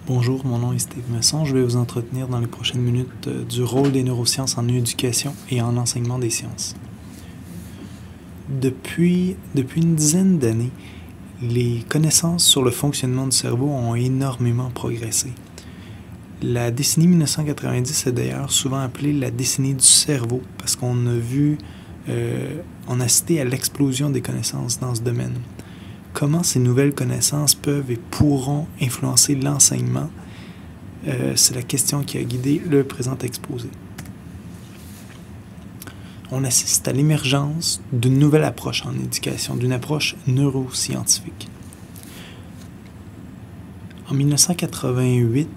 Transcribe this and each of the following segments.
Bonjour, mon nom est Steve Messon. Je vais vous entretenir dans les prochaines minutes du rôle des neurosciences en éducation et en enseignement des sciences. Depuis une dizaine d'années, les connaissances sur le fonctionnement du cerveau ont énormément progressé. La décennie 1990 est d'ailleurs souvent appelée la décennie du cerveau parce qu'on on a assisté à l'explosion des connaissances dans ce domaine. Comment ces nouvelles connaissances peuvent et pourront influencer l'enseignement? C'est la question qui a guidé le présent exposé. On assiste à l'émergence d'une nouvelle approche en éducation, d'une approche neuroscientifique. En 1988,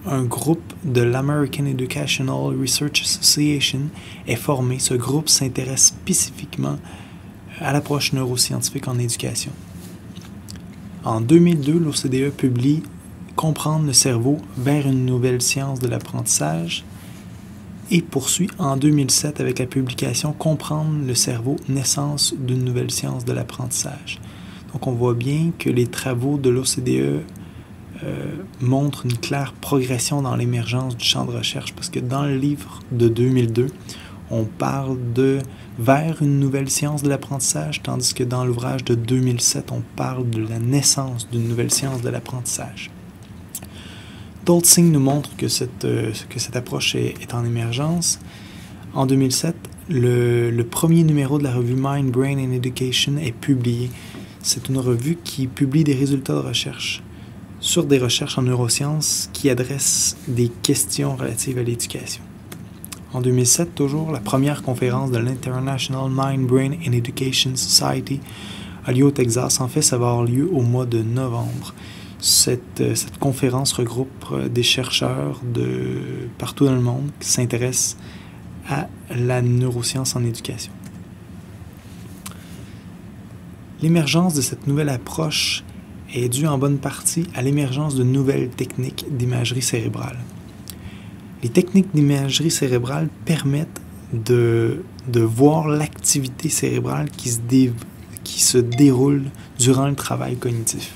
un groupe de l'American Educational Research Association est formé. Ce groupe s'intéresse spécifiquement à l'approche neuroscientifique en éducation. En 2002, l'OCDE publie « Comprendre le cerveau vers une nouvelle science de l'apprentissage » et poursuit en 2007 avec la publication « Comprendre le cerveau, naissance d'une nouvelle science de l'apprentissage ». Donc on voit bien que les travaux de l'OCDE montrent une claire progression dans l'émergence du champ de recherche parce que dans le livre de 2002, on parle de vers une nouvelle science de l'apprentissage, tandis que dans l'ouvrage de 2007, on parle de la naissance d'une nouvelle science de l'apprentissage. D'autres signes nous montrent que cette approche est en émergence. En 2007, le premier numéro de la revue Mind, Brain and Education est publié. C'est une revue qui publie des résultats de recherche sur des recherches en neurosciences qui adressent des questions relatives à l'éducation. En 2007, toujours, la première conférence de l'International Mind, Brain and Education Society a lieu au Texas. En fait, ça va avoir lieu au mois de novembre. Cette conférence regroupe des chercheurs de partout dans le monde qui s'intéressent à la neuroscience en éducation. L'émergence de cette nouvelle approche est due en bonne partie à l'émergence de nouvelles techniques d'imagerie cérébrale. Les techniques d'imagerie cérébrale permettent de voir l'activité cérébrale qui se déroule durant le travail cognitif.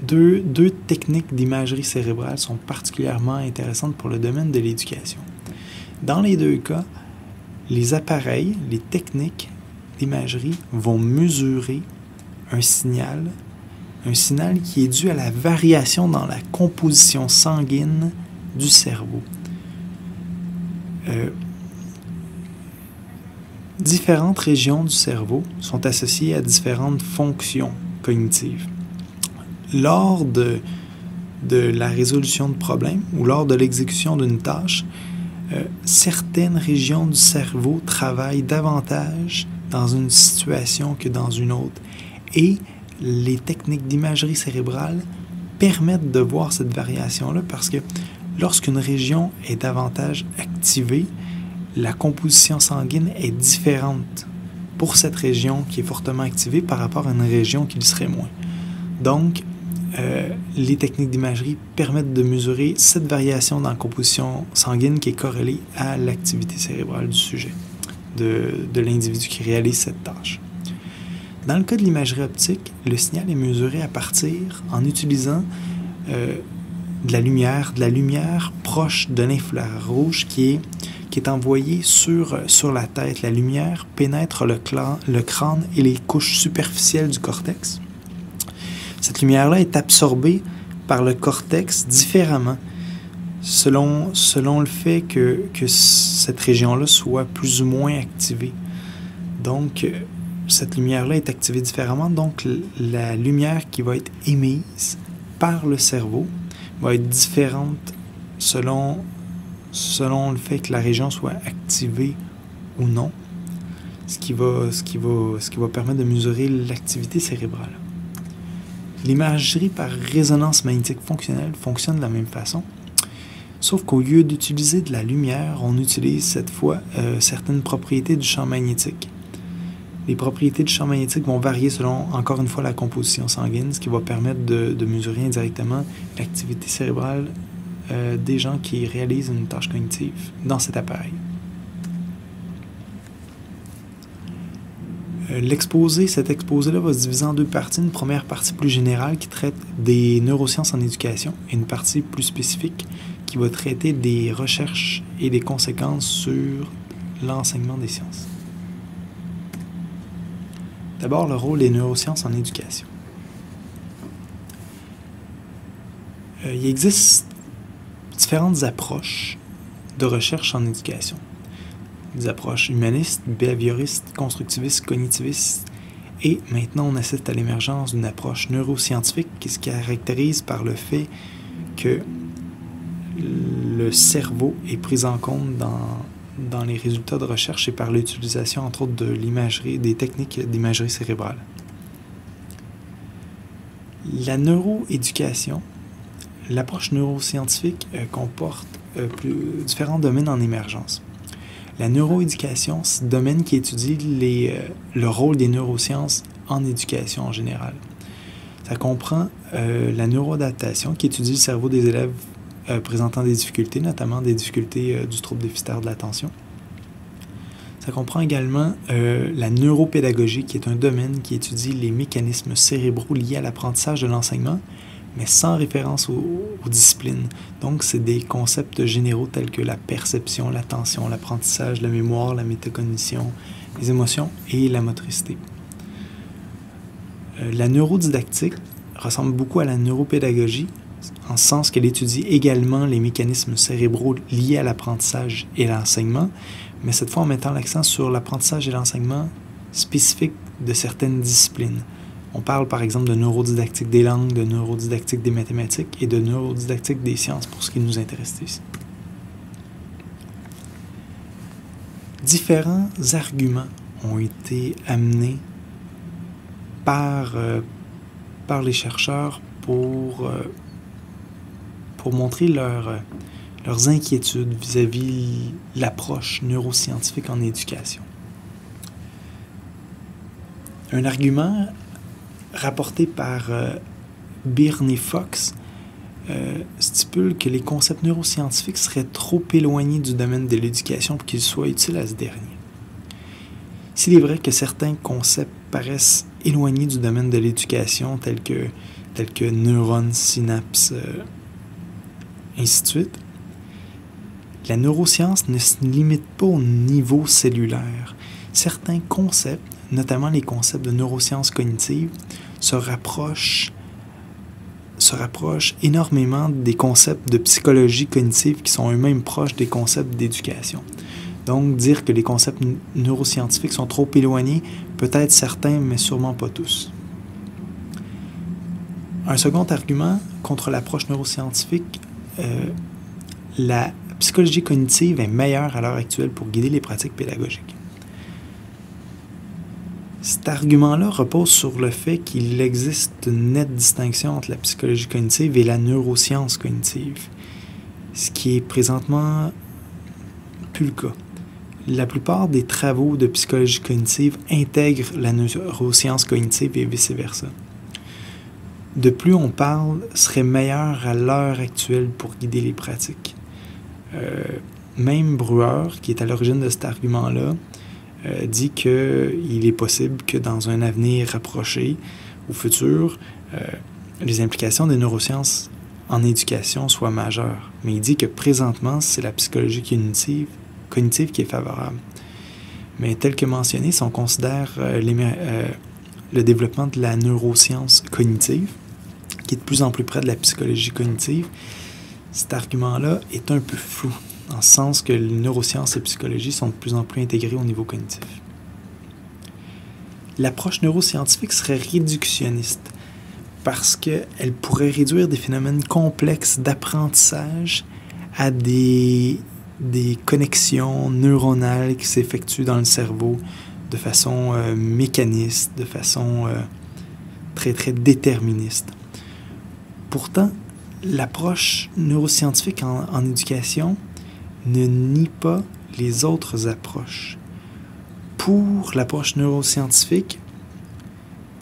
Deux techniques d'imagerie cérébrale sont particulièrement intéressantes pour le domaine de l'éducation. Dans les deux cas, les appareils, les techniques d'imagerie vont mesurer un signal qui est dû à la variation dans la composition sanguine du cerveau. Différentes régions du cerveau sont associées à différentes fonctions cognitives. Lors de la résolution de problèmes ou lors de l'exécution d'une tâche, certaines régions du cerveau travaillent davantage dans une situation que dans une autre. Et les techniques d'imagerie cérébrale permettent de voir cette variation-là parce que lorsqu'une région est davantage activée, la composition sanguine est différente pour cette région qui est fortement activée par rapport à une région qui le serait moins. Donc, les techniques d'imagerie permettent de mesurer cette variation dans la composition sanguine qui est corrélée à l'activité cérébrale du sujet, de l'individu qui réalise cette tâche. Dans le cas de l'imagerie optique, le signal est mesuré en utilisant de la lumière proche de l'infrarouge qui est envoyée sur la tête. La lumière pénètre le crâne et les couches superficielles du cortex. Cette lumière-là est absorbée par le cortex différemment selon le fait que cette région-là soit plus ou moins activée. Donc, cette lumière-là est activée différemment, donc la lumière qui va être émise par le cerveau va être différente selon le fait que la région soit activée ou non, ce qui va permettre de mesurer l'activité cérébrale. L'imagerie par résonance magnétique fonctionnelle fonctionne de la même façon, sauf qu'au lieu d'utiliser de la lumière, on utilise cette fois certaines propriétés du champ magnétique. Les propriétés du champ magnétique vont varier selon, encore une fois, la composition sanguine, ce qui va permettre de mesurer indirectement l'activité cérébrale des gens qui réalisent une tâche cognitive dans cet appareil. Cet exposé-là va se diviser en deux parties. Une première partie plus générale qui traite des neurosciences en éducation et une partie plus spécifique qui va traiter des recherches et des conséquences sur l'enseignement des sciences. D'abord, le rôle des neurosciences en éducation. Il existe différentes approches de recherche en éducation. Des approches humanistes, behavioristes, constructivistes, cognitivistes. Et maintenant, on assiste à l'émergence d'une approche neuroscientifique qui se caractérise par le fait que le cerveau est pris en compte dans les résultats de recherche et par l'utilisation, entre autres, de l'imagerie, des techniques d'imagerie cérébrale. La neuroéducation, l'approche neuroscientifique comporte différents domaines en émergence. La neuroéducation, c'est le domaine qui étudie le rôle des neurosciences en éducation en général. Ça comprend la neuroadaptation qui étudie le cerveau des élèves présentant des difficultés, notamment des difficultés du trouble déficitaire de l'attention. Ça comprend également la neuropédagogie, qui est un domaine qui étudie les mécanismes cérébraux liés à l'apprentissage de l'enseignement, mais sans référence aux disciplines. Donc, c'est des concepts généraux tels que la perception, l'attention, l'apprentissage, la mémoire, la métacognition, les émotions et la motricité. La neurodidactique ressemble beaucoup à la neuropédagogie, en ce sens qu'elle étudie également les mécanismes cérébraux liés à l'apprentissage et l'enseignement, mais cette fois en mettant l'accent sur l'apprentissage et l'enseignement spécifiques de certaines disciplines. On parle par exemple de neurodidactique des langues, de neurodidactique des mathématiques et de neurodidactique des sciences pour ce qui nous intéresse ici. Différents arguments ont été amenés par les chercheurs pour montrer leurs inquiétudes vis-à-vis l'approche neuroscientifique en éducation. Un argument rapporté par Byrne et Fox stipule que les concepts neuroscientifiques seraient trop éloignés du domaine de l'éducation pour qu'ils soient utiles à ce dernier. S'il est vrai que certains concepts paraissent éloignés du domaine de l'éducation, tels que neurones, synapses, ainsi de suite, la neuroscience ne se limite pas au niveau cellulaire. Certains concepts, notamment les concepts de neurosciences cognitives, se rapprochent énormément des concepts de psychologie cognitive qui sont eux-mêmes proches des concepts d'éducation. Donc, dire que les concepts neuroscientifiques sont trop éloignés, peut-être certains, mais sûrement pas tous. Un second argument contre l'approche neuroscientifique, la psychologie cognitive est meilleure à l'heure actuelle pour guider les pratiques pédagogiques. Cet argument-là repose sur le fait qu'il existe une nette distinction entre la psychologie cognitive et la neuroscience cognitive, ce qui est présentement plus le cas. La plupart des travaux de psychologie cognitive intègrent la neuroscience cognitive et vice-versa. De plus on parle, serait meilleur à l'heure actuelle pour guider les pratiques. Même Breuer, qui est à l'origine de cet argument-là, dit qu'il est possible que dans un avenir rapproché ou futur, les implications des neurosciences en éducation soient majeures. Mais il dit que présentement, c'est la psychologie cognitive qui est favorable. Mais tel que mentionné, si on considère le développement de la neuroscience cognitive, qui est de plus en plus près de la psychologie cognitive, cet argument-là est un peu flou, en ce sens que les neurosciences et la psychologie sont de plus en plus intégrées au niveau cognitif. L'approche neuroscientifique serait réductionniste, parce qu'elle pourrait réduire des phénomènes complexes d'apprentissage à des connexions neuronales qui s'effectuent dans le cerveau de façon mécaniste, de façon très, très déterministe. Pourtant, l'approche neuroscientifique en éducation ne nie pas les autres approches. Pour l'approche neuroscientifique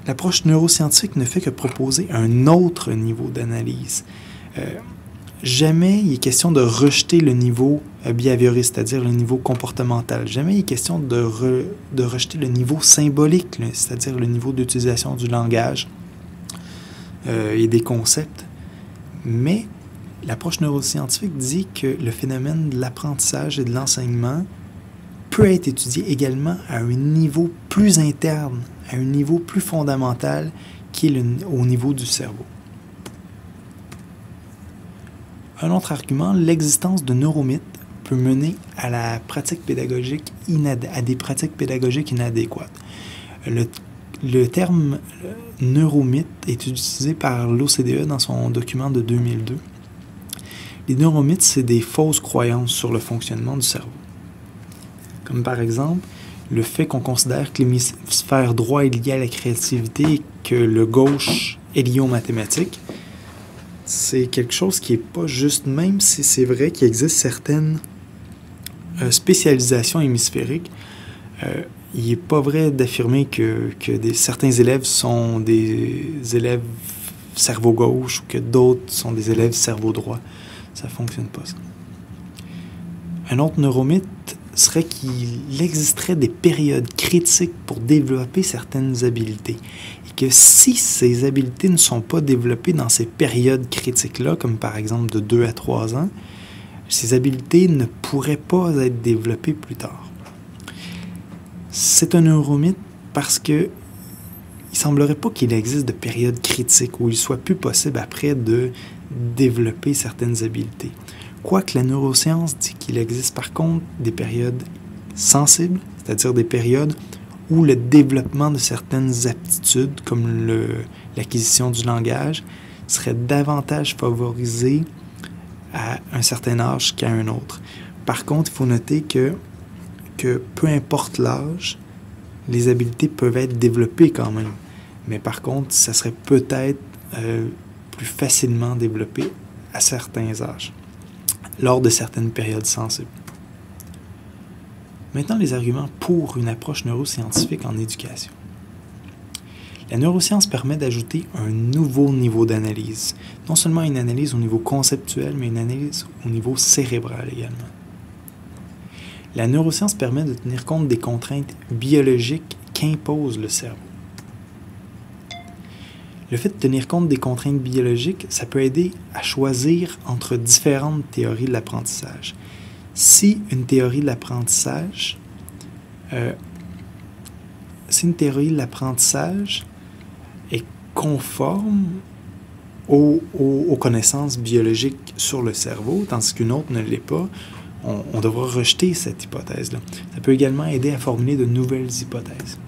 ne fait que proposer un autre niveau d'analyse. Jamais il est question de rejeter le niveau behavioriste, c'est-à-dire le niveau comportemental. Jamais il est question de rejeter le niveau symbolique, c'est-à-dire le niveau d'utilisation du langage et des concepts. Mais l'approche neuroscientifique dit que le phénomène de l'apprentissage et de l'enseignement peut être étudié également à un niveau plus interne, à un niveau plus fondamental qui est au niveau du cerveau. Un autre argument, l'existence de neuromythes peut mener à la pratique pédagogique à des pratiques pédagogiques inadéquates. Le terme neuromythe est utilisé par l'OCDE dans son document de 2002. Les neuromythes, c'est des fausses croyances sur le fonctionnement du cerveau. Comme par exemple, le fait qu'on considère que l'hémisphère droit est lié à la créativité et que le gauche est lié aux mathématiques. C'est quelque chose qui n'est pas juste, même si c'est vrai qu'il existe certaines spécialisations hémisphériques. Il n'est pas vrai d'affirmer que certains élèves sont des élèves cerveau gauche ou que d'autres sont des élèves cerveau droit. Ça ne fonctionne pas, ça. Un autre neuromythe serait qu'il existerait des périodes critiques pour développer certaines habiletés. Et que si ces habiletés ne sont pas développées dans ces périodes critiques-là, comme par exemple de 2 à 3 ans, ces habiletés ne pourraient pas être développées plus tard. C'est un neuromythe parce que il semblerait pas qu'il existe de périodes critiques où il soit plus possible après de développer certaines habiletés. Quoique la neuroscience dit qu'il existe par contre des périodes sensibles, c'est-à-dire des périodes où le développement de certaines aptitudes, comme l'acquisition du langage, serait davantage favorisé à un certain âge qu'à un autre. Par contre, il faut noter que peu importe l'âge, les habiletés peuvent être développées quand même. Mais par contre, ça serait peut-être plus facilement développé à certains âges, lors de certaines périodes sensibles. Maintenant, les arguments pour une approche neuroscientifique en éducation. La neuroscience permet d'ajouter un nouveau niveau d'analyse. Non seulement une analyse au niveau conceptuel, mais une analyse au niveau cérébral également. La neuroscience permet de tenir compte des contraintes biologiques qu'impose le cerveau. Le fait de tenir compte des contraintes biologiques, ça peut aider à choisir entre différentes théories de l'apprentissage. Si une théorie de l'apprentissage, est conforme aux connaissances biologiques sur le cerveau, tandis qu'une autre ne l'est pas, on devra rejeter cette hypothèse-là. Ça peut également aider à formuler de nouvelles hypothèses.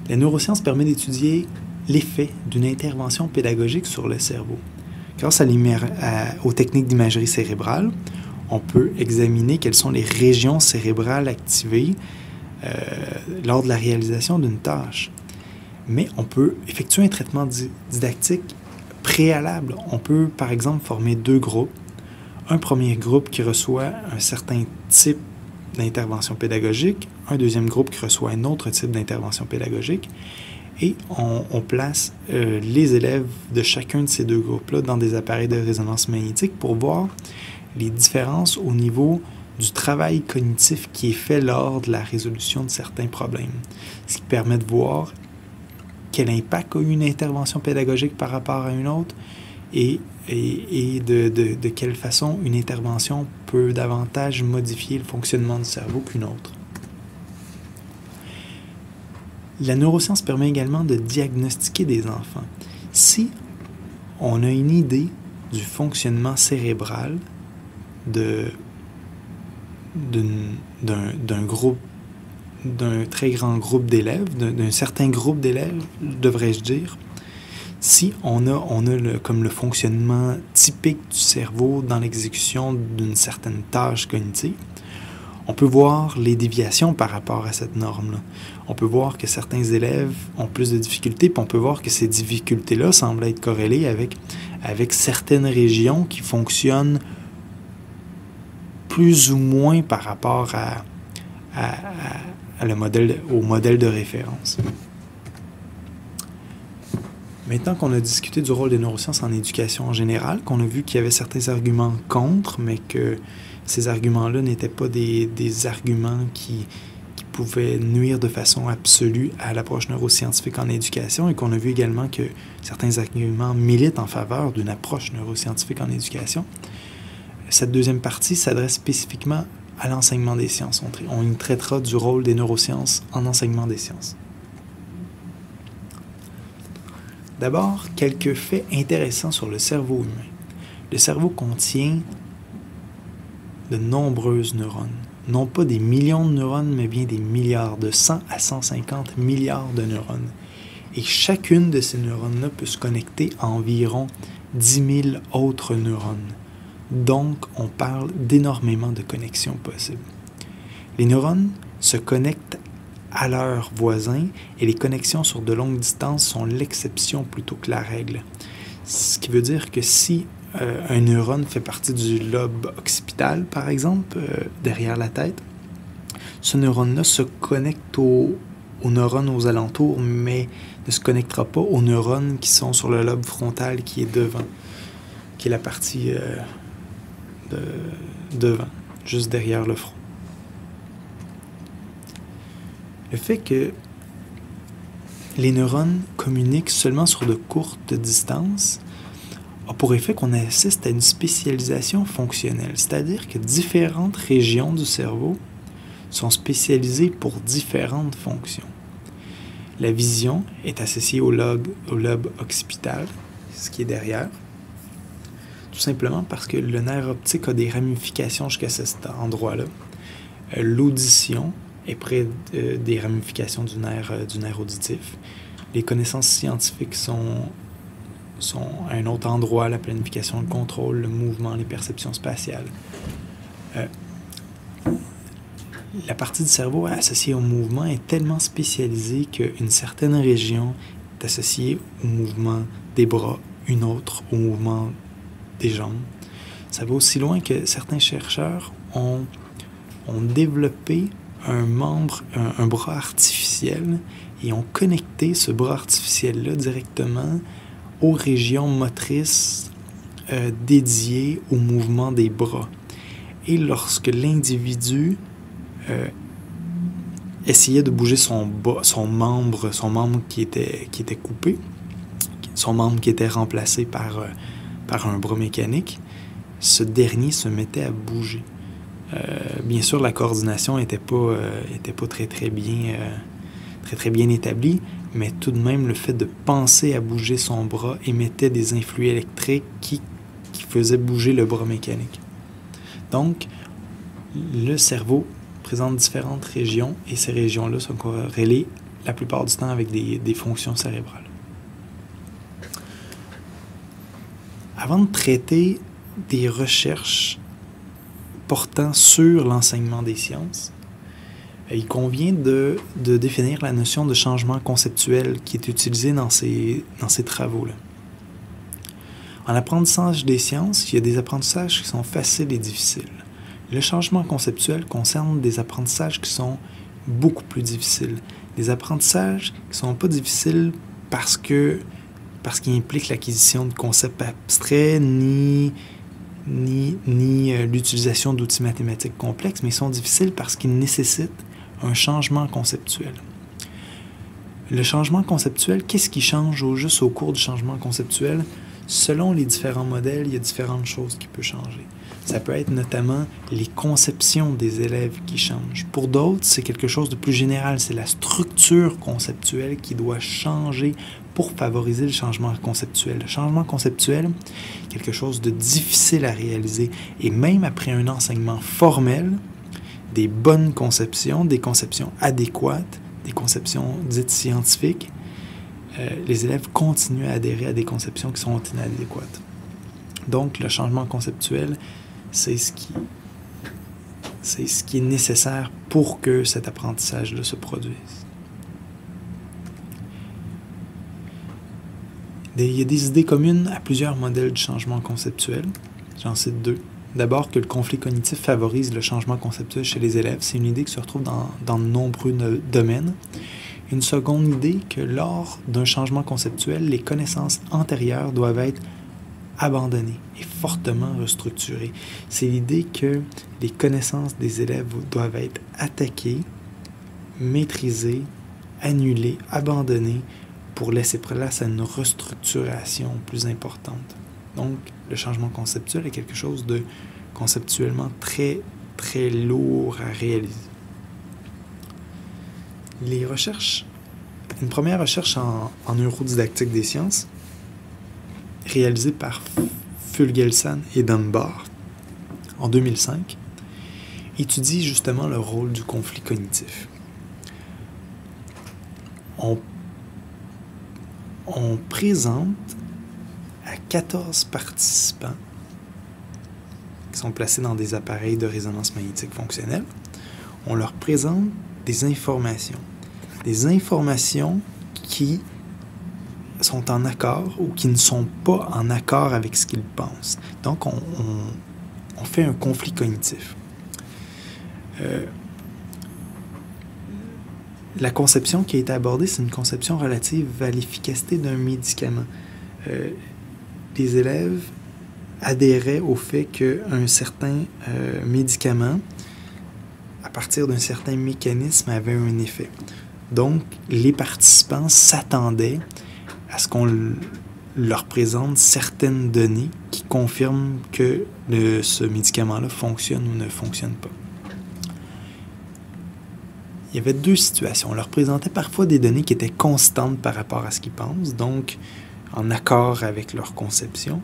La neuroscience permet d'étudier l'effet d'une intervention pédagogique sur le cerveau. Grâce aux techniques d'imagerie cérébrale, on peut examiner quelles sont les régions cérébrales activées lors de la réalisation d'une tâche. Mais on peut effectuer un traitement didactique préalable. On peut, par exemple, former 2 groupes. Un premier groupe qui reçoit un certain type d'intervention pédagogique, un deuxième groupe qui reçoit un autre type d'intervention pédagogique, et on place les élèves de chacun de ces 2 groupes-là dans des appareils de résonance magnétique pour voir les différences au niveau du travail cognitif qui est fait lors de la résolution de certains problèmes, ce qui permet de voir quel impact a eu une intervention pédagogique par rapport à une autre et de quelle façon une intervention peut davantage modifier le fonctionnement du cerveau qu'une autre. La neuroscience permet également de diagnostiquer des enfants. Si on a une idée du fonctionnement cérébral d'un très grand groupe d'élèves, d'un certain groupe d'élèves, devrais-je dire, si on a comme le fonctionnement typique du cerveau dans l'exécution d'une certaine tâche cognitive, on peut voir les déviations par rapport à cette norme-là. On peut voir que certains élèves ont plus de difficultés, puis on peut voir que ces difficultés-là semblent être corrélées avec certaines régions qui fonctionnent plus ou moins par rapport au modèle de référence. Maintenant qu'on a discuté du rôle des neurosciences en éducation en général, qu'on a vu qu'il y avait certains arguments contre, mais que ces arguments-là n'étaient pas des arguments qui pouvaient nuire de façon absolue à l'approche neuroscientifique en éducation, et qu'on a vu également que certains arguments militent en faveur d'une approche neuroscientifique en éducation. Cette deuxième partie s'adresse spécifiquement à l'enseignement des sciences. On y traitera du rôle des neurosciences en enseignement des sciences. D'abord, quelques faits intéressants sur le cerveau humain. Le cerveau contient de nombreuses neurones. Non pas des millions de neurones, mais bien des milliards, de 100 à 150 milliards de neurones. Et chacune de ces neurones-là peut se connecter à environ 10 000 autres neurones. Donc, on parle d'énormément de connexions possibles. Les neurones se connectent à leurs voisins et les connexions sur de longues distances sont l'exception plutôt que la règle. Ce qui veut dire que si un neurone fait partie du lobe occipital, par exemple, derrière la tête, ce neurone-là se connecte aux neurones aux alentours, mais ne se connectera pas aux neurones qui sont sur le lobe frontal qui est devant, qui est la partie devant, juste derrière le front. Le fait que les neurones communiquent seulement sur de courtes distances a pour effet qu'on assiste à une spécialisation fonctionnelle, c'est-à-dire que différentes régions du cerveau sont spécialisées pour différentes fonctions. La vision est associée au lobe occipital, ce qui est derrière, tout simplement parce que le nerf optique a des ramifications jusqu'à cet endroit-là. L'audition est près des ramifications du nerf auditif. Les connaissances scientifiques sont à un autre endroit, la planification, le contrôle, le mouvement, les perceptions spatiales. La partie du cerveau associée au mouvement est tellement spécialisée qu'une certaine région est associée au mouvement des bras, une autre au mouvement des jambes. Ça va aussi loin que certains chercheurs ont développé un bras artificiel et ont connecté ce bras artificiel-là directement aux régions motrices dédiées au mouvement des bras. Et lorsque l'individu essayait de bouger son membre qui était coupé, son membre qui était remplacé par un bras mécanique, ce dernier se mettait à bouger. Bien sûr, la coordination n'était pas très bien établie, mais tout de même, le fait de penser à bouger son bras émettait des influx électriques qui faisaient bouger le bras mécanique. Donc, le cerveau présente différentes régions et ces régions-là sont corrélées la plupart du temps avec des fonctions cérébrales. Avant de traiter des recherches portant sur l'enseignement des sciences, il convient de définir la notion de changement conceptuel qui est utilisée dans ces travaux-là. En apprentissage des sciences, il y a des apprentissages qui sont faciles et difficiles. Le changement conceptuel concerne des apprentissages qui sont beaucoup plus difficiles. Des apprentissages qui ne sont pas difficiles parce qu'ils impliquent l'acquisition de concepts abstraits ni l'utilisation d'outils mathématiques complexes, mais ils sont difficiles parce qu'ils nécessitent un changement conceptuel. Le changement conceptuel, qu'est-ce qui change juste au cours du changement conceptuel? Selon les différents modèles, il y a différentes choses qui peuvent changer. Ça peut être notamment les conceptions des élèves qui changent. Pour d'autres, c'est quelque chose de plus général, c'est la structure conceptuelle qui doit changer pour favoriser le changement conceptuel. Le changement conceptuel, quelque chose de difficile à réaliser. Et même après un enseignement formel, des bonnes conceptions, des conceptions adéquates, des conceptions dites scientifiques, les élèves continuent à adhérer à des conceptions qui sont inadéquates. Donc, le changement conceptuel, c'est ce qui est nécessaire pour que cet apprentissage-là se produise. Il y a des idées communes à plusieurs modèles de changement conceptuel. J'en cite deux. D'abord, que le conflit cognitif favorise le changement conceptuel chez les élèves. C'est une idée qui se retrouve dans de nombreux domaines. Une seconde idée que lors d'un changement conceptuel, les connaissances antérieures doivent être abandonnées et fortement restructurées. C'est l'idée que les connaissances des élèves doivent être attaquées, maîtrisées, annulées, abandonnées pour laisser place à une restructuration plus importante. Donc, le changement conceptuel est quelque chose de conceptuellement très, très lourd à réaliser. Une première recherche en neurodidactique des sciences, réalisée par Fulgelson et Dunbar en 2005, étudie justement le rôle du conflit cognitif. On présente à 14 participants qui sont placés dans des appareils de résonance magnétique fonctionnelle, on leur présente des informations qui sont en accord ou qui ne sont pas en accord avec ce qu'ils pensent. Donc, on fait un conflit cognitif. La conception qui a été abordée, c'est une conception relative à l'efficacité d'un médicament. Les élèves adhéraient au fait qu'un certain médicament, à partir d'un certain mécanisme, avait un effet. Donc, les participants s'attendaient à ce qu'on leur présente certaines données qui confirment que ce médicament-là fonctionne ou ne fonctionne pas. Il y avait deux situations. On leur présentait parfois des données qui étaient constantes par rapport à ce qu'ils pensent, donc en accord avec leur conception,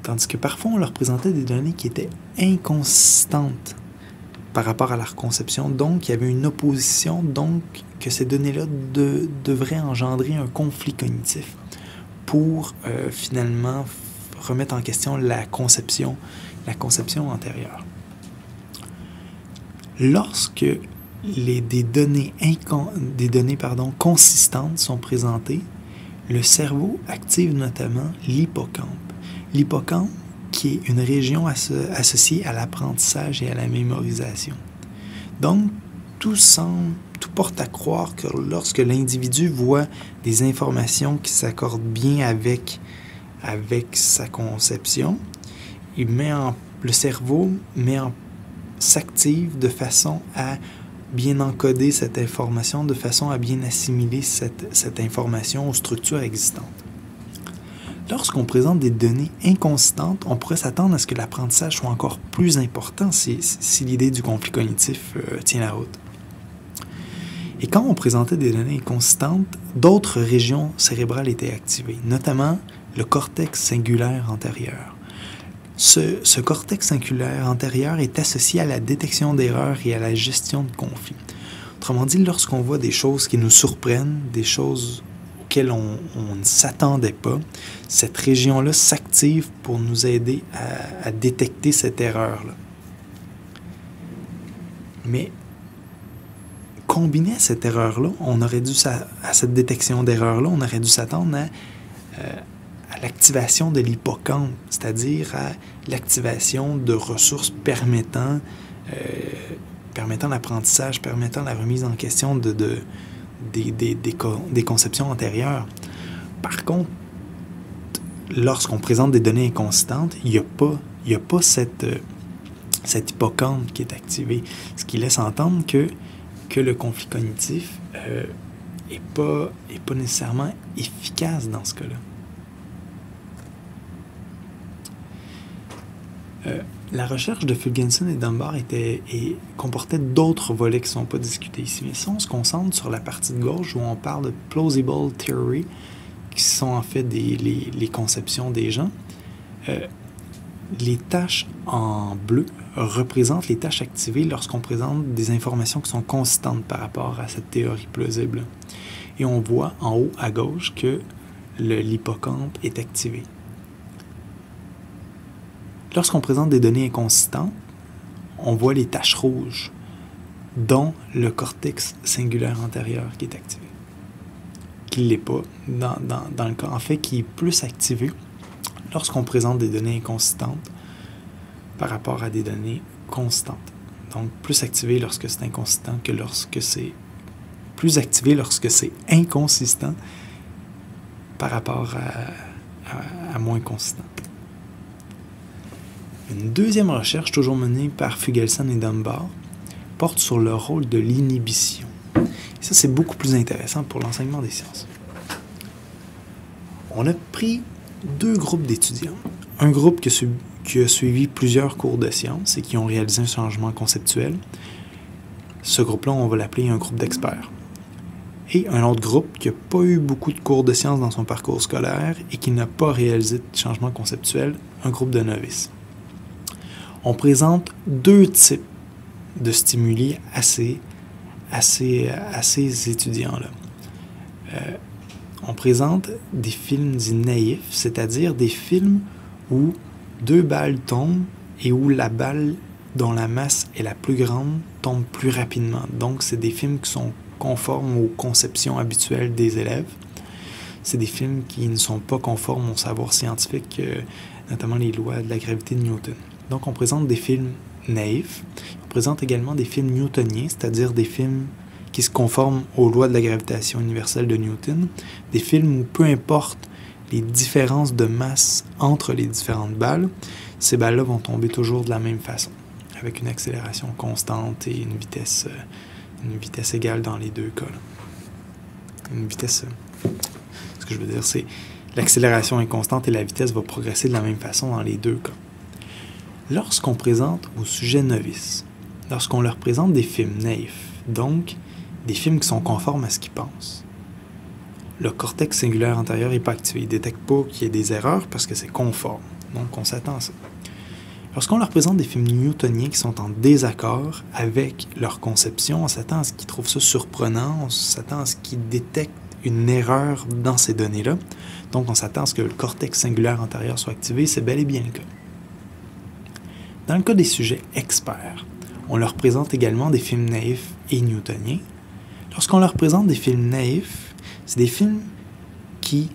tandis que parfois on leur présentait des données qui étaient inconsistantes par rapport à leur conception, donc il y avait une opposition, donc que ces données-là devraient engendrer un conflit cognitif pour finalement remettre en question la conception antérieure. Lorsque des données consistantes sont présentées, le cerveau active notamment l'hippocampe. L'hippocampe qui est une région associée à l'apprentissage et à la mémorisation. Donc, tout porte à croire que lorsque l'individu voit des informations qui s'accordent bien avec sa conception, le cerveau s'active de façon à bien encoder cette information, de façon à bien assimiler cette information aux structures existantes. Lorsqu'on présente des données inconsistantes, on pourrait s'attendre à ce que l'apprentissage soit encore plus important si l'idée du conflit cognitif tient la route. Et quand on présentait des données inconsistantes, d'autres régions cérébrales étaient activées, notamment le cortex singulaire antérieur. Ce cortex singulaire antérieur est associé à la détection d'erreurs et à la gestion de conflits. Autrement dit, lorsqu'on voit des choses qui nous surprennent, des choses auxquelles on ne s'attendait pas, cette région-là s'active pour nous aider à détecter cette erreur-là. Mais combiné à cette erreur-là, à cette détection d'erreur-là, on aurait dû s'attendre à l'activation de l'hippocampe, c'est-à-dire à l'activation de ressources permettant l'apprentissage, permettant la remise en question des conceptions antérieures. Par contre, lorsqu'on présente des données inconsistantes, il n'y a pas cet hippocampe qui est activé, ce qui laisse entendre que le conflit cognitif n'est pas nécessairement efficace dans ce cas-là. La recherche de Fulgenson et Dunbar comportait d'autres volets qui ne sont pas discutés ici. Mais si on se concentre sur la partie de gauche où on parle de plausible theory, qui sont en fait les conceptions des gens, les tâches en bleu représentent les tâches activées lorsqu'on présente des informations qui sont consistantes par rapport à cette théorie plausible. Et on voit en haut à gauche que l'hippocampe est activé. Lorsqu'on présente des données inconsistantes, on voit les taches rouges, dont le cortex singulaire antérieur qui est activé. Qui ne l'est pas, dans le cas, en fait, qui est plus activé lorsqu'on présente des données inconsistantes par rapport à des données constantes. Donc, plus activé lorsque c'est inconsistant que lorsque c'est plus activé lorsque c'est inconsistant par rapport à moins consistant. Une deuxième recherche, toujours menée par Fugelsang et Dunbar, porte sur le rôle de l'inhibition. Et ça, c'est beaucoup plus intéressant pour l'enseignement des sciences. On a pris deux groupes d'étudiants. Un groupe qui a suivi plusieurs cours de sciences et qui ont réalisé un changement conceptuel. Ce groupe-là, on va l'appeler un groupe d'experts. Et un autre groupe qui n'a pas eu beaucoup de cours de sciences dans son parcours scolaire et qui n'a pas réalisé de changement conceptuel, un groupe de novices. On présente deux types de stimuli à ces étudiants-là. On présente des films dits naïfs, c'est-à-dire des films où deux balles tombent et où la balle dont la masse est la plus grande tombe plus rapidement. Donc, c'est des films qui sont conformes aux conceptions habituelles des élèves. C'est des films qui ne sont pas conformes au savoir scientifique, notamment les lois de la gravité de Newton. Donc, on présente des films naïfs. On présente également des films newtoniens, c'est-à-dire des films qui se conforment aux lois de la gravitation universelle de Newton. Des films où, peu importe les différences de masse entre les différentes balles, ces balles-là vont tomber toujours de la même façon, avec une accélération constante et une vitesse égale dans les deux cas. Une vitesse... Ce que je veux dire, c'est l'accélération est constante et la vitesse va progresser de la même façon dans les deux cas. Lorsqu'on présente aux sujets novices, lorsqu'on leur présente des films naïfs, donc des films qui sont conformes à ce qu'ils pensent, le cortex singulaire antérieur n'est pas activé. Il ne détecte pas qu'il y ait des erreurs parce que c'est conforme. Donc, on s'attend à ça. Lorsqu'on leur présente des films newtoniens qui sont en désaccord avec leur conception, on s'attend à ce qu'ils trouvent ça surprenant, on s'attend à ce qu'ils détectent une erreur dans ces données-là. Donc, on s'attend à ce que le cortex singulaire antérieur soit activé. C'est bel et bien le cas. Dans le cas des sujets experts, on leur présente également des films naïfs et newtoniens. Lorsqu'on leur présente des films naïfs, c'est des films qui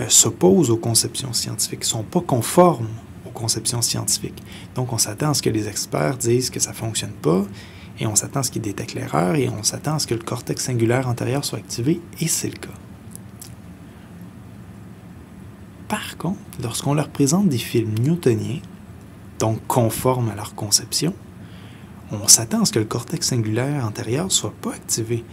s'opposent aux conceptions scientifiques, qui ne sont pas conformes aux conceptions scientifiques. Donc, on s'attend à ce que les experts disent que ça ne fonctionne pas, et on s'attend à ce qu'ils détectent l'erreur, et on s'attend à ce que le cortex singulaire antérieur soit activé, et c'est le cas. Par contre, lorsqu'on leur présente des films newtoniens, donc conformes à leur conception, on s'attend à ce que le cortex singulaire antérieur ne soit pas activé,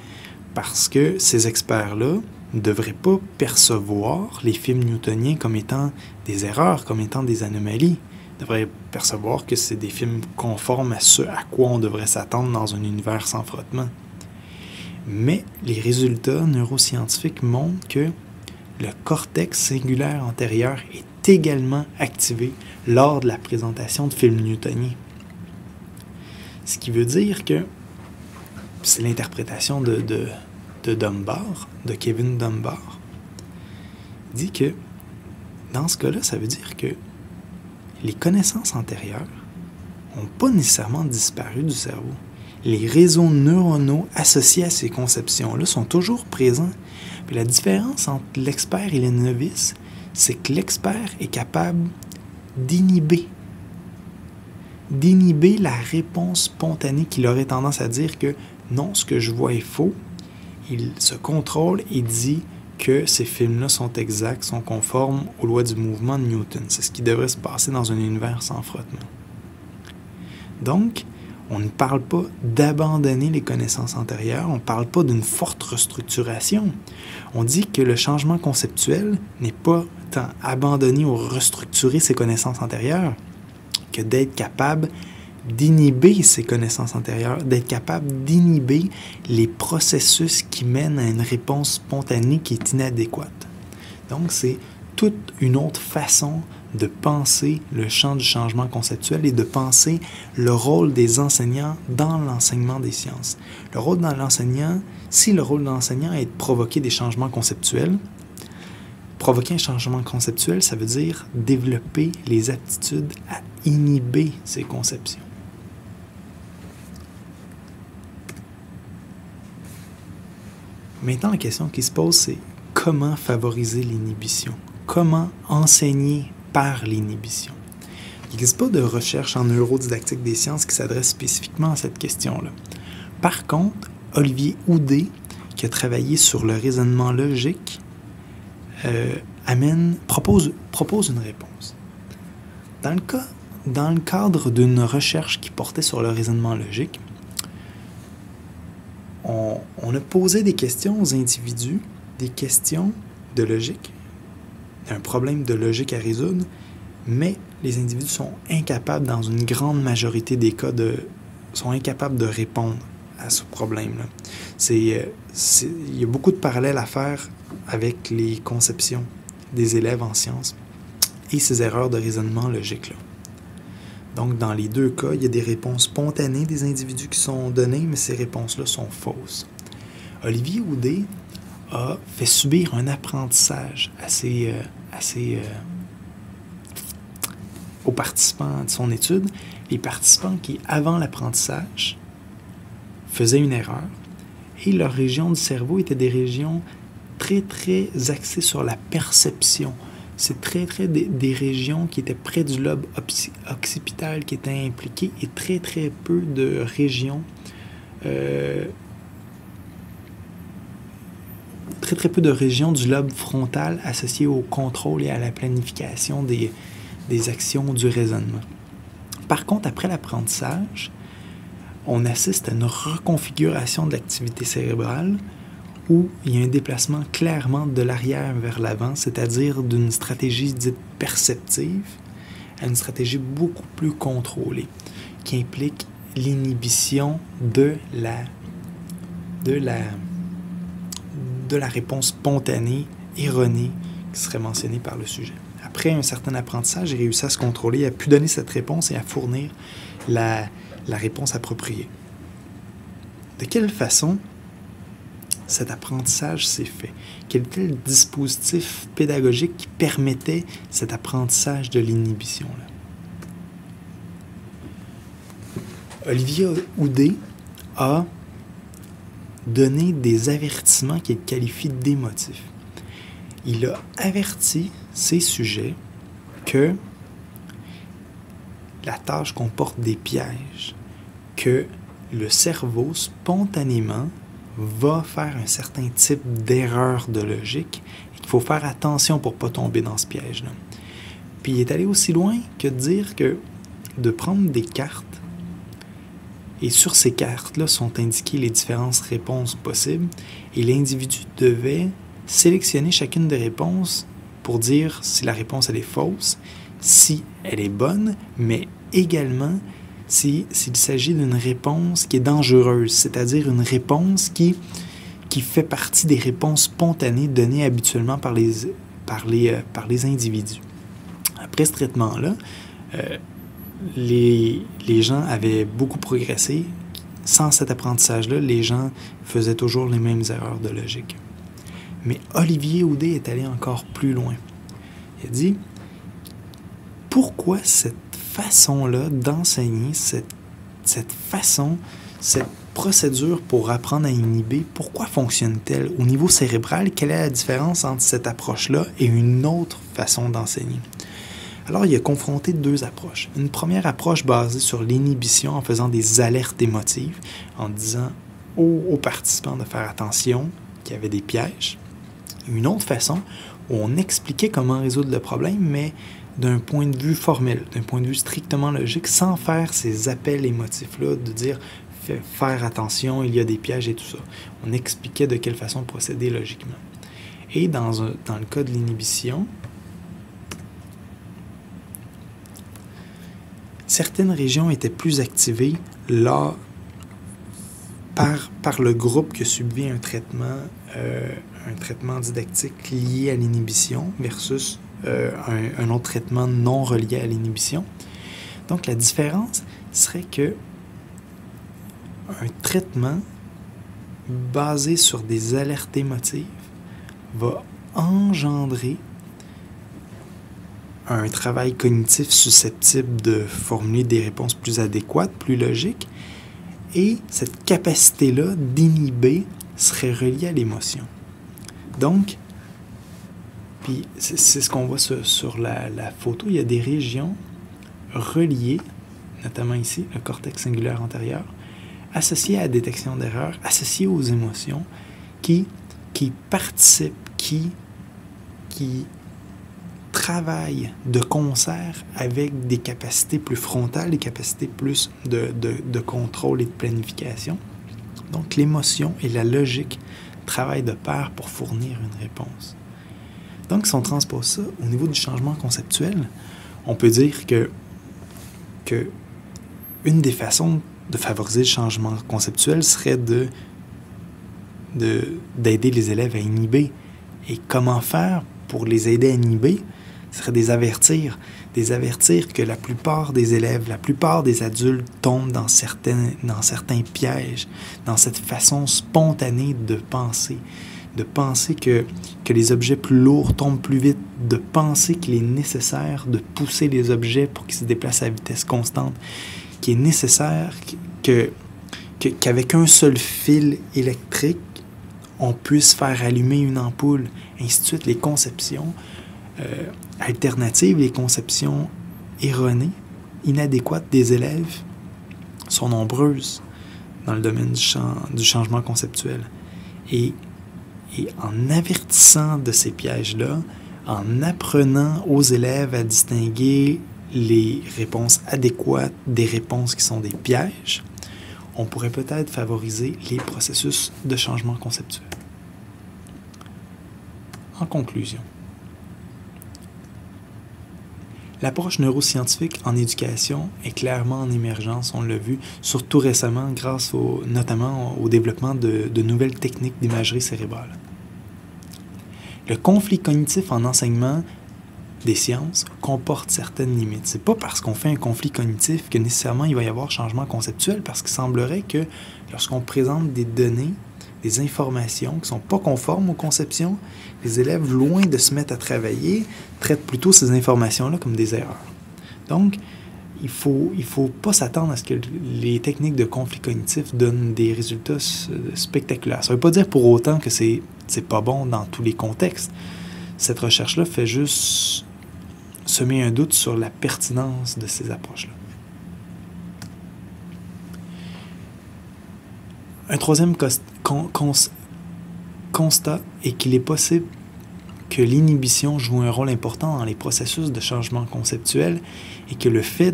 parce que ces experts-là ne devraient pas percevoir les films newtoniens comme étant des erreurs, comme étant des anomalies. Ils devraient percevoir que c'est des films conformes à ce à quoi on devrait s'attendre dans un univers sans frottement. Mais les résultats neuroscientifiques montrent que le cortex singulaire antérieur est également activé lors de la présentation de films newtoniens. Ce qui veut dire que c'est l'interprétation de Dunbar, de Kevin Dunbar, dit que dans ce cas-là, ça veut dire que les connaissances antérieures n'ont pas nécessairement disparu du cerveau. Les réseaux neuronaux associés à ces conceptions-là sont toujours présents. Puis la différence entre l'expert et le novice, c'est que l'expert est capable d'inhiber la réponse spontanée qu'il aurait tendance à dire que non, ce que je vois est faux. Il se contrôle et dit que ces films-là sont exacts, sont conformes aux lois du mouvement de Newton. C'est ce qui devrait se passer dans un univers sans frottement. Donc, on ne parle pas d'abandonner les connaissances antérieures, on ne parle pas d'une forte restructuration. On dit que le changement conceptuel n'est pas tant abandonner ou restructurer ses connaissances antérieures que d'être capable d'inhiber ces connaissances antérieures, d'être capable d'inhiber les processus qui mènent à une réponse spontanée qui est inadéquate. Donc, c'est toute une autre façon de penser le champ du changement conceptuel et de penser le rôle des enseignants dans l'enseignement des sciences. Le rôle dans l'enseignant, si le rôle de l'enseignant est de provoquer des changements conceptuels, provoquer un changement conceptuel, ça veut dire développer les aptitudes à inhiber ces conceptions. Maintenant, la question qui se pose, c'est comment favoriser l'inhibition? Comment enseigner par l'inhibition? Il n'existe pas de recherche en neurodidactique des sciences qui s'adresse spécifiquement à cette question-là. Par contre, Olivier Houdet, qui a travaillé sur le raisonnement logique, propose une réponse. Dans le cadre d'une recherche qui portait sur le raisonnement logique, on a posé des questions aux individus, des questions de logique, un problème de logique à résoudre, mais les individus sont incapables, dans une grande majorité des cas, sont incapables de répondre à ce problème-là. Il y a beaucoup de parallèles à faire avec les conceptions des élèves en sciences et ces erreurs de raisonnement logique-là. Donc, dans les deux cas, il y a des réponses spontanées des individus qui sont données, mais ces réponses-là sont fausses. Olivier Houdet a fait subir un apprentissage aux participants de son étude. Les participants qui, avant l'apprentissage, faisaient une erreur et leurs régions du cerveau étaient des régions très, très axées sur la perception. C'est très des régions qui étaient près du lobe occipital qui étaient impliquées et très, très peu de régions très peu de régions du lobe frontal associées au contrôle et à la planification des actions du raisonnement. Par contre, après l'apprentissage, on assiste à une reconfiguration de l'activité cérébrale où il y a un déplacement clairement de l'arrière vers l'avant, c'est-à-dire d'une stratégie dite perceptive à une stratégie beaucoup plus contrôlée, qui implique l'inhibition de la réponse spontanée, erronée, qui serait mentionnée par le sujet. Après un certain apprentissage, il réussit à se contrôler, a pu donner cette réponse et à fournir la réponse appropriée. De quelle façon cet apprentissage s'est fait? Quel était le dispositif pédagogique qui permettait cet apprentissage de l'inhibition-là? Olivier Houdet a donné des avertissements qu'il qualifie d'émotifs. Il a averti ses sujets que la tâche comporte des pièges, que le cerveau, spontanément, va faire un certain type d'erreur de logique et qu'il faut faire attention pour ne pas tomber dans ce piège-là. Puis il est allé aussi loin que de dire que de prendre des cartes, et sur ces cartes-là sont indiquées les différentes réponses possibles, et l'individu devait sélectionner chacune des réponses pour dire si la réponse elle est fausse, si elle est bonne, mais également s'il s'agit d'une réponse qui est dangereuse, c'est-à-dire une réponse qui fait partie des réponses spontanées données habituellement par les individus. Après ce traitement-là, les gens avaient beaucoup progressé. Sans cet apprentissage-là, les gens faisaient toujours les mêmes erreurs de logique. Mais Olivier Houdet est allé encore plus loin. Il a dit, pourquoi cette façon-là d'enseigner, cette procédure pour apprendre à inhiber, pourquoi fonctionne-t-elle au niveau cérébral? Quelle est la différence entre cette approche-là et une autre façon d'enseigner? Alors, il a confronté deux approches. Une première approche basée sur l'inhibition en faisant des alertes émotives, en disant aux participants de faire attention, qu'il y avait des pièges. Une autre façon où on expliquait comment résoudre le problème, mais d'un point de vue formel, d'un point de vue strictement logique, sans faire ces appels émotifs-là, de dire faire attention, il y a des pièges et tout ça. On expliquait de quelle façon procéder logiquement. Et dans le cas de l'inhibition, certaines régions étaient plus activées là par le groupe qui a subi un traitement didactique lié à l'inhibition versus un autre traitement non relié à l'inhibition. Donc, la différence serait que un traitement basé sur des alertes émotives va engendrer un travail cognitif susceptible de formuler des réponses plus adéquates, plus logiques, et cette capacité-là d'inhiber serait reliée à l'émotion. Donc, puis c'est ce qu'on voit sur la photo, il y a des régions reliées, notamment ici, le cortex singulaire antérieur, associées à la détection d'erreurs, associées aux émotions, qui participent, qui travaillent de concert avec des capacités plus frontales, des capacités plus de contrôle et de planification. Donc l'émotion et la logique travaillent de pair pour fournir une réponse. Donc si on transpose ça au niveau du changement conceptuel, on peut dire que une des façons de favoriser le changement conceptuel serait d'aider les élèves à inhiber. Et comment faire pour les aider à inhiber? Ce serait des avertir que la plupart des élèves, la plupart des adultes tombent dans certains pièges, dans cette façon spontanée de penser que les objets plus lourds tombent plus vite, de penser qu'il est nécessaire de pousser les objets pour qu'ils se déplacent à vitesse constante, qu'il est nécessaire qu'avec un seul fil électrique, on puisse faire allumer une ampoule, ainsi de suite. Les conceptions alternatives, les conceptions erronées, inadéquates des élèves sont nombreuses dans le domaine du changement conceptuel. Et en avertissant de ces pièges-là, en apprenant aux élèves à distinguer les réponses adéquates des réponses qui sont des pièges, on pourrait peut-être favoriser les processus de changement conceptuel. En conclusion, l'approche neuroscientifique en éducation est clairement en émergence, on l'a vu, surtout récemment grâce notamment au développement de nouvelles techniques d'imagerie cérébrale. Le conflit cognitif en enseignement des sciences comporte certaines limites. C'est pas parce qu'on fait un conflit cognitif que nécessairement il va y avoir changement conceptuel, parce qu'il semblerait que lorsqu'on présente des données, des informations qui ne sont pas conformes aux conceptions, les élèves, loin de se mettre à travailler, traitent plutôt ces informations-là comme des erreurs. Donc, il faut pas s'attendre à ce que les techniques de conflit cognitif donnent des résultats spectaculaires. Ça ne veut pas dire pour autant que c'est pas bon dans tous les contextes. Cette recherche-là fait juste semer un doute sur la pertinence de ces approches-là. Un troisième constat est qu'il est possible que l'inhibition joue un rôle important dans les processus de changement conceptuel et que le fait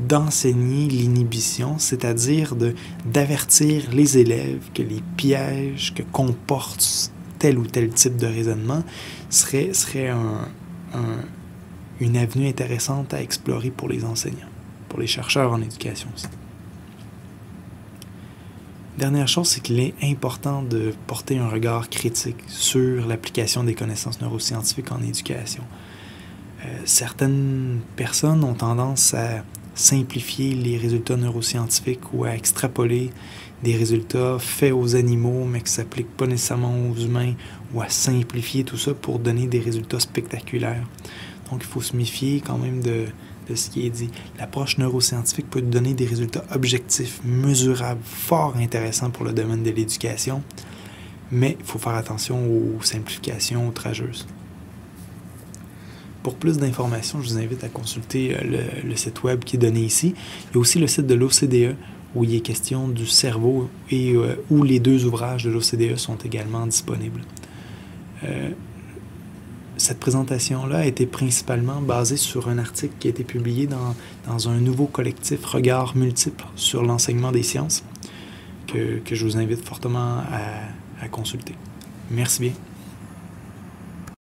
d'enseigner l'inhibition, c'est-à-dire d'avertir les élèves que les pièges que comportent tel ou tel type de raisonnement serait une avenue intéressante à explorer pour les enseignants, pour les chercheurs en éducation aussi. Dernière chose, c'est qu'il est important de porter un regard critique sur l'application des connaissances neuroscientifiques en éducation. Certaines personnes ont tendance à simplifier les résultats neuroscientifiques ou à extrapoler des résultats faits aux animaux, mais qui ne s'appliquent pas nécessairement aux humains, ou à simplifier tout ça pour donner des résultats spectaculaires. Donc, il faut se méfier quand même de ce qui est dit. L'approche neuroscientifique peut donner des résultats objectifs, mesurables, fort intéressants pour le domaine de l'éducation, mais il faut faire attention aux simplifications outrageuses. Pour plus d'informations, je vous invite à consulter le site web qui est donné ici. Il y a aussi le site de l'OCDE où il est question du cerveau et où les deux ouvrages de l'OCDE sont également disponibles. Cette présentation-là a été principalement basée sur un article qui a été publié dans un nouveau collectif Regards multiples sur l'enseignement des sciences que je vous invite fortement à consulter. Merci bien.